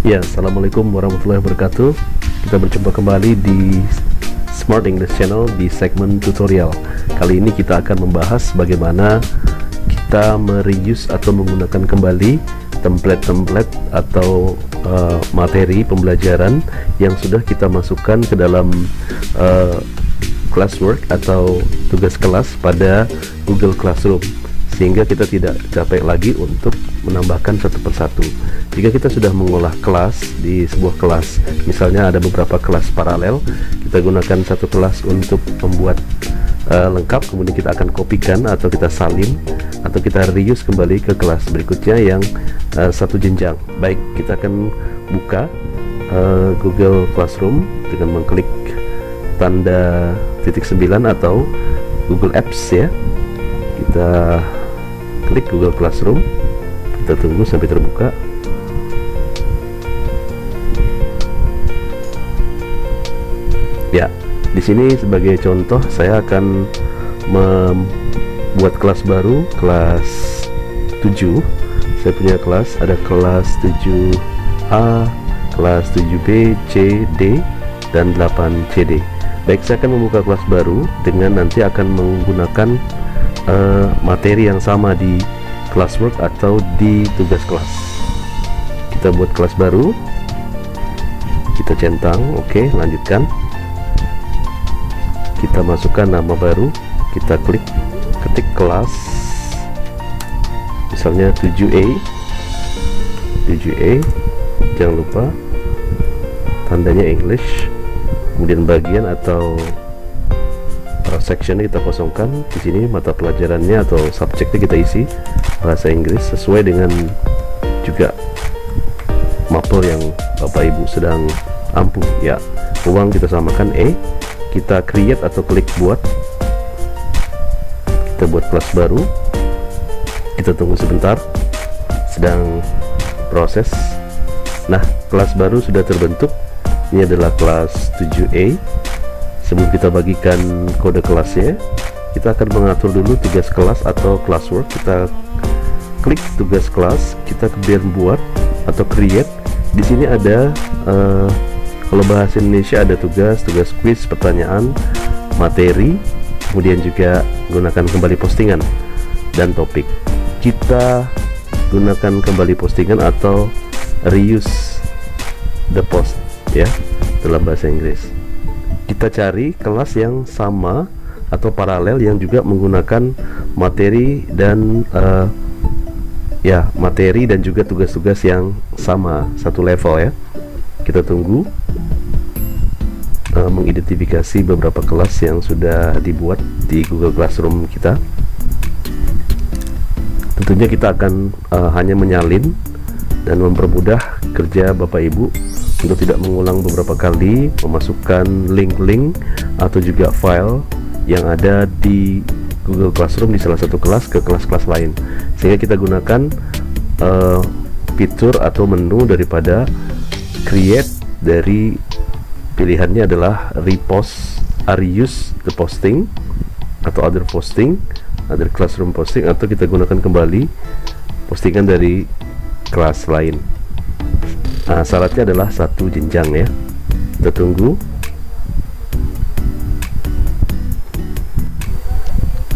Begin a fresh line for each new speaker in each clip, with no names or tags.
Ya, assalamualaikum warahmatullahi wabarakatuh. Kita berjumpa kembali di Smart English Channel di segmen tutorial. Kali ini kita akan membahas bagaimana kita mereuse atau menggunakan kembali template-template atau materi pembelajaran yang sudah kita masukkan ke dalam classwork atau tugas kelas pada Google Classroom, sehingga kita tidak capek lagi untuk menambahkan satu persatu. Jika kita sudah mengolah kelas di sebuah kelas, misalnya ada beberapa kelas paralel, kita gunakan satu kelas untuk membuat lengkap, kemudian kita akan kopikan atau kita salin atau kita reuse kembali ke kelas berikutnya yang satu jenjang. Baik, kita akan buka Google Classroom dengan mengklik tanda titik 9 atau Google Apps ya. Kita klik Google Classroom, kita tunggu sampai terbuka. Ya, di sini sebagai contoh saya akan membuat kelas baru, kelas 7. Saya punya kelas, ada kelas 7A, kelas 7B, C, D, dan 8 CD. Baik, saya akan membuka kelas baru dengan nanti akan menggunakan materi yang sama di classwork atau di tugas kelas. Kita buat kelas baru, kita centang, oke, lanjutkan. Kita masukkan nama baru, kita klik, ketik kelas, misalnya 7A, jangan lupa tandanya English, kemudian bagian atau section kita kosongkan. Di sini mata pelajarannya atau subjeknya kita isi bahasa Inggris sesuai dengan juga mapel yang Bapak Ibu sedang ampuh ya. Uang kita samakan E, kita create atau klik buat, kita buat kelas baru, kita tunggu sebentar, sedang proses. Nah, kelas baru sudah terbentuk. Ini adalah kelas 7A. Sebelum kita bagikan kode kelasnya, kita akan mengatur dulu tugas kelas atau classwork. Kita klik tugas kelas, kita kemudian buat atau create. Di sini ada kalau bahasa Indonesia ada tugas quiz, pertanyaan, materi, kemudian juga gunakan kembali postingan dan topik. Kita gunakan kembali postingan atau reuse the post ya dalam bahasa Inggris. Kita cari kelas yang sama atau paralel yang juga menggunakan materi dan materi dan juga tugas-tugas yang sama, satu level ya. Kita tunggu mengidentifikasi beberapa kelas yang sudah dibuat di Google Classroom kita. Tentunya kita akan hanya menyalin dan mempermudah kerja Bapak Ibu untuk tidak mengulang beberapa kali memasukkan link-link atau juga file yang ada di Google Classroom di salah satu kelas ke kelas-kelas lain, sehingga kita gunakan fitur atau menu daripada create dari pilihannya adalah repost, reuse the posting atau other posting, other classroom posting, atau kita gunakan kembali postingan dari kelas lain. Nah, syaratnya adalah satu jenjang ya. Kita tunggu.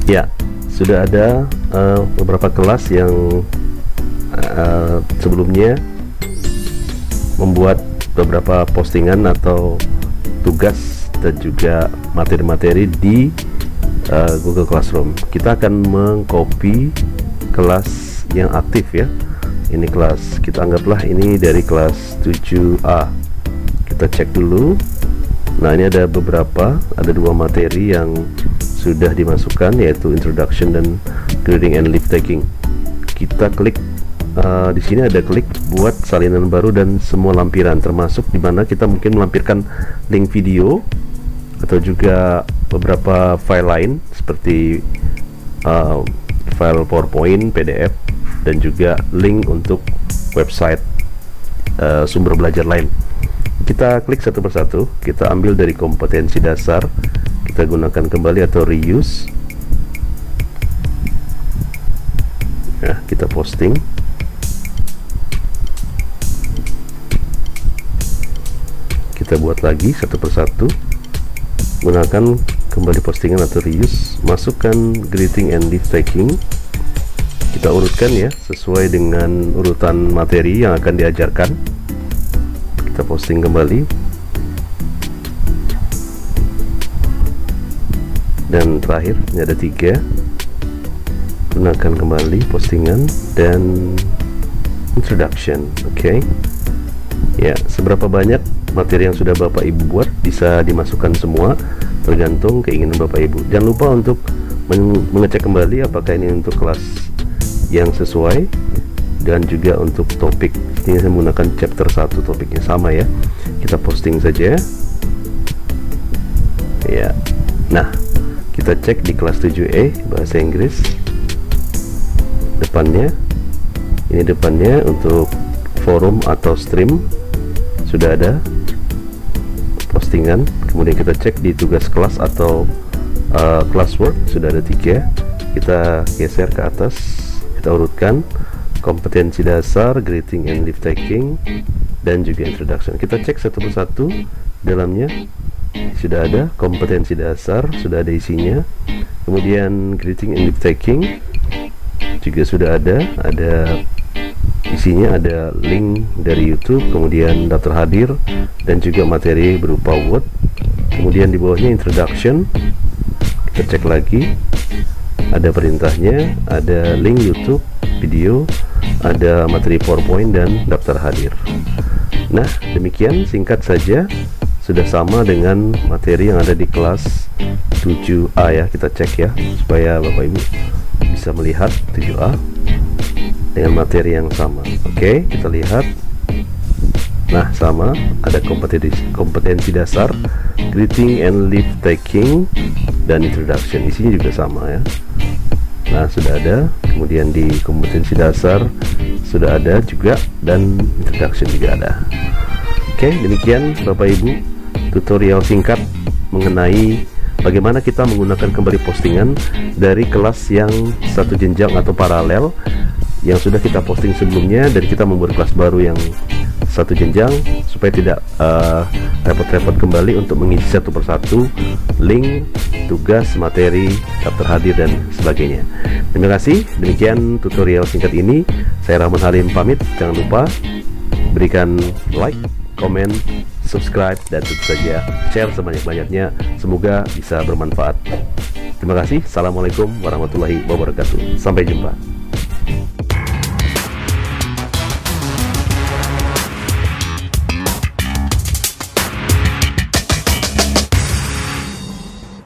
Ya, sudah ada beberapa kelas yang sebelumnya membuat beberapa postingan atau tugas dan juga materi-materi di Google Classroom. Kita akan mengcopy kelas yang aktif ya. Ini kelas, kita anggaplah ini dari kelas 7A. Kita cek dulu. Nah, ini ada beberapa, ada dua materi yang sudah dimasukkan, yaitu introduction dan reading and live taking. Kita klik di sini ada klik buat salinan baru dan semua lampiran, termasuk dimana kita mungkin melampirkan link video atau juga beberapa file lain seperti file PowerPoint, PDF, dan juga link untuk website sumber belajar lain. Kita klik satu persatu, kita ambil dari kompetensi dasar, kita gunakan kembali atau reuse. Nah, kita posting. kita buat lagi satu persatu, gunakan kembali postingan atau reuse, masukkan greeting and leave taking, kita urutkan ya sesuai dengan urutan materi yang akan diajarkan. Kita posting kembali, dan terakhir ini ada 3, gunakan kembali postingan dan introduction. Oke. Ya, seberapa banyak materi yang sudah Bapak Ibu buat bisa dimasukkan semua, tergantung keinginan Bapak Ibu. Jangan lupa untuk mengecek kembali apakah ini untuk kelas yang sesuai, dan juga untuk topik. Ini saya menggunakan chapter 1, topiknya sama ya. Kita posting saja ya. Nah, kita cek di kelas 7E bahasa Inggris, depannya ini, depannya untuk forum atau stream sudah ada postingan. Kemudian kita cek di tugas kelas atau classwork sudah ada 3. Kita geser ke atas, kita urutkan kompetensi dasar, greeting and leave taking, dan juga introduction. Kita cek satu persatu dalamnya. Sudah ada kompetensi dasar, sudah ada isinya. Kemudian greeting and leave taking juga sudah ada isinya, ada link dari YouTube, kemudian daftar hadir, dan juga materi berupa Word. Kemudian di bawahnya introduction, kita cek lagi, ada perintahnya, ada link YouTube, video, ada materi PowerPoint, dan daftar hadir. Nah, demikian singkat saja, sudah sama dengan materi yang ada di kelas 7A ya. Kita cek ya supaya Bapak Ibu bisa melihat 7A dengan materi yang sama. Oke, kita lihat. Nah, sama, ada kompetensi dasar, greeting and leave taking, dan introduction. Isinya juga sama ya. Nah, sudah ada. Kemudian di kompetensi dasar sudah ada juga, dan introduction juga ada. Oke, demikian Bapak Ibu tutorial singkat mengenai bagaimana kita menggunakan kembali postingan dari kelas yang satu jenjang atau paralel yang sudah kita posting sebelumnya, dan kita membuat kelas baru yang satu jenjang supaya tidak repot-repot kembali untuk mengisi satu persatu link, tugas, materi, daftar hadir, dan sebagainya. Terima kasih. Demikian tutorial singkat ini. Saya Rahman Halim pamit. Jangan lupa berikan like, komen, subscribe, dan tentu saja share sebanyak-banyaknya. Semoga bisa bermanfaat. Terima kasih. Assalamualaikum warahmatullahi wabarakatuh. Sampai jumpa.